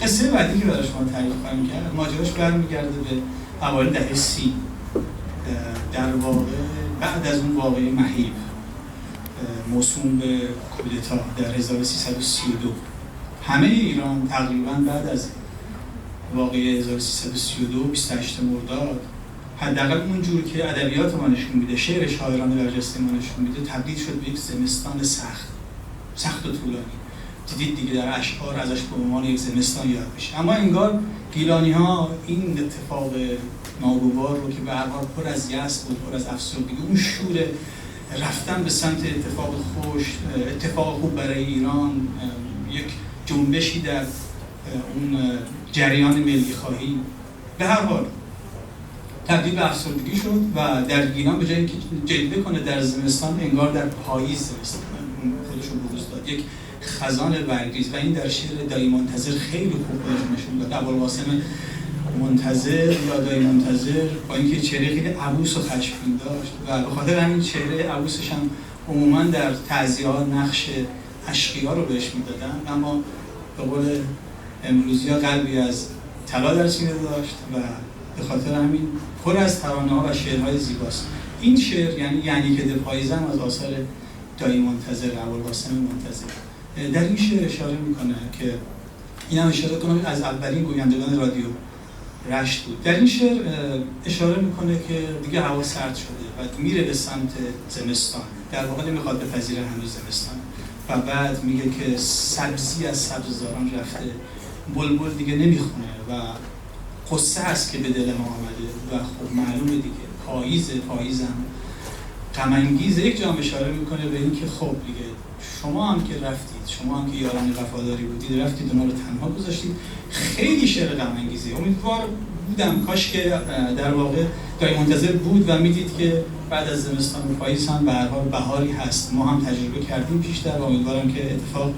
قصه بعدی که برای شما تعریف خواهیم کرد ماجراش برمیگرده به اوایل دهه 30 در واقع بعد از اون واقعه مهیب موسوم به کودتا در 1332. همه ایران تقریبا بعد از واقعه 1332 28 مرداد حداقل اونجور که ادبیات ما نشون میده، شعر شاعران برجسته ما نشون میده، تبدیل شد به یک زمستان سخت و طولانی. دیدید دیگه در اشعار ازش به عنوان یک زمستان یاد میشه. اما انگار گیلانی ها این اتفاق ناگوار رو که به هر حال پر از یأس بود، پر از افسردگی، اون شور رفتن به سمت اتفاق خوب برای ایران، یک جنبشی در اون جریان ملی خواهی، به هر حال تبدیل به افسردگی شد و در گیلان به جای اینکه جلوه کنه در زمستان، انگار در پاییز زمستان خودشون بروز داد، یک خزان برگریز. و این در شعر دایی منتظر خیلی خوب خودش نشون داد. ابوالقاسم منتظر یا دایی منتظر با اینکه چهره خیلی عبوس و خشمگین داشت و به خاطر همین چهره عبوسش هم عموما در تعزیه‌ها نقش اشقیا رو بهش میدادن، اما به قول امروزی‌ها قلبی از طلا در سینه داشت و به خاطر همین پر از ترانه‌ها و شعرهای زیباست. این شعر یعنی که پاییزم از آثار دایی منتظر، ابوالقاسم منتظر. در این شعر اشاره میکنه که اینم اشاره کنم از اولین گویندگان رادیو رشت بود. در این شعر اشاره میکنه که دیگه هوا سرد شده و میره به سمت زمستان. در واقع نمیخواد بپذیره هنوز زمستان و بعد میگه که سبزی از سبززاران رفته، بلبل دیگه نمیخونه و قصه هست که به دل ما آمده و خب معلومه دیگه پاییزم غم انگیزه. یک جا هم اشاره میکنه به اینکه خب دیگه شما هم که رفتید، شما هم که یاران وفاداری بودید، رفتید اونا رو تنها گذاشتید. خیلی شعر غم انگیزه. امیدوار بودم کاش که در واقع دایی منتظر بود و میدید که بعد از زمستان و پاییز هم به هر حال بهاری هست. ما هم تجربه کردیم بیشتر و امیدوارم که اتفاق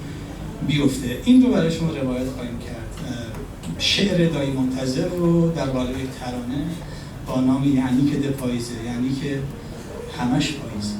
بیفته. این رو برای شما روایت خواهیم کرد. شعر دایی منتظر رو در قالب یک ترانه با نام یعنی که پاییزه، یعنی که همش پاییزه.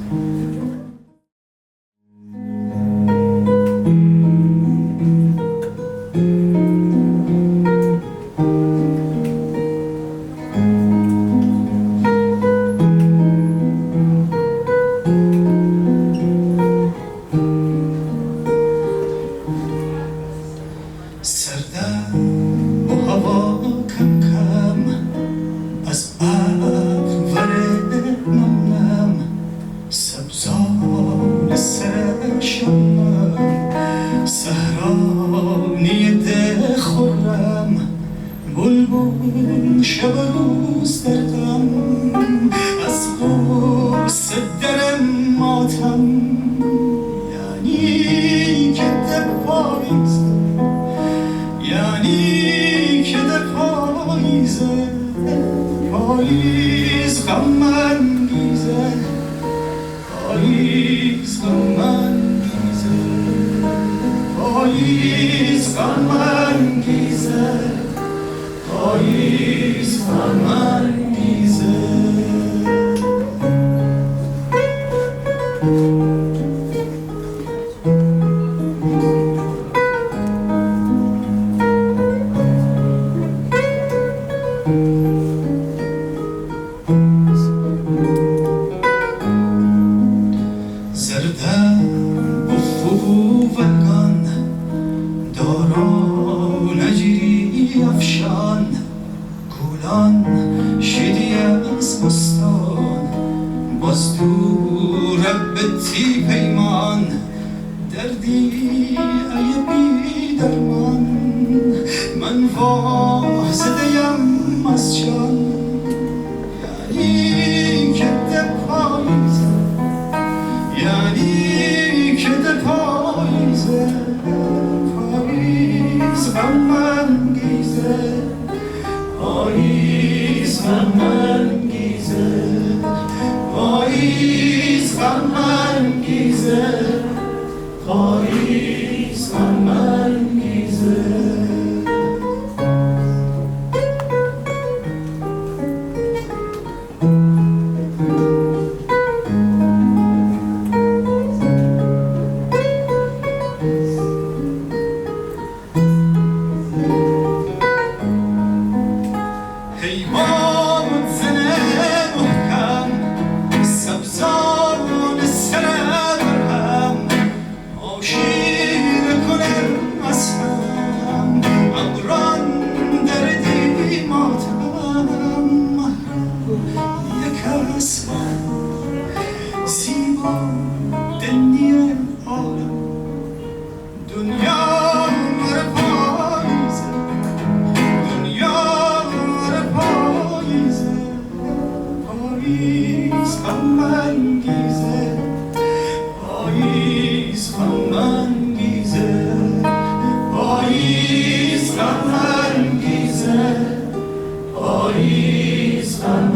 غم انگیزه پاییز غم